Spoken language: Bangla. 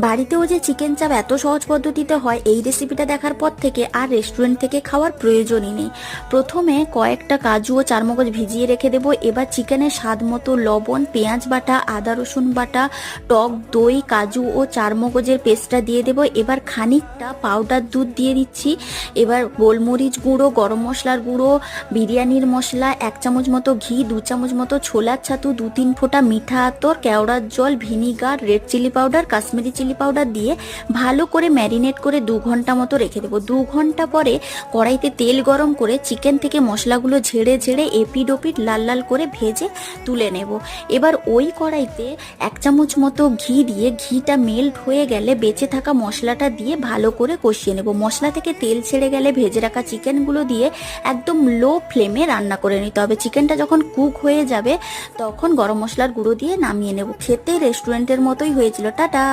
বাড়িতেও যে চিকেন চাপ এত সহজ পদ্ধতিতে হয়, এই রেসিপিটা দেখার পর থেকে আর রেস্টুরেন্ট থেকে খাওয়ার প্রয়োজনই নেই। প্রথমে কয়েকটা কাজু ও চারমগজ ভিজিয়ে রেখে দেবো। এবার চিকেনের স্বাদ মতো লবণ, পেঁয়াজ বাটা, আদা রসুন বাটা, টক দই, কাজু ও চারমগজের পেস্টটা দিয়ে দেবো। এবার খানিকটা পাউডার দুধ দিয়ে দিচ্ছি। এবার গোলমরিচ গুঁড়ো, গরম মশলার গুঁড়ো, বিরিয়ানির মশলা, 1 চামচ মতো ঘি, 2 চামচ মতো ছোলার ছাতু, 2-3 ফোঁটা মিঠা আতর, কেওড়ার জল, vinegar, red chilli powder, Kashmiri chilli powder দিয়ে ভালো করে ম্যারিনেট করে 2 ঘন্টা মতো রেখে দেবো। 2 ঘন্টা পরে কড়াইতে তেল গরম করে চিকেন থেকে মশলাগুলো ঝেড়ে ঝেড়ে এপিড ওপিড লাল লাল করে ভেজে তুলে নেব। এবার ওই কড়াইতে 1 চামচ মতো ঘি দিয়ে ঘিটা মেল্ট হয়ে গেলে বেঁচে থাকা মশলাটা দিয়ে ভালো করে কষিয়ে নেব। মশলা থেকে তেল ছেড়ে গেলে ভেজে রাখা চিকেনগুলো দিয়ে একদম লো ফ্লেমে রান্না করে নিতে হবে। চিকেনটা যখন কুক হয়ে যাবে তখন গরম মশলার গুঁড়ো দিয়ে নামিয়ে নেব। খেতে রেস্টুরেন্টের মতোই হয়েছিল। টাটা।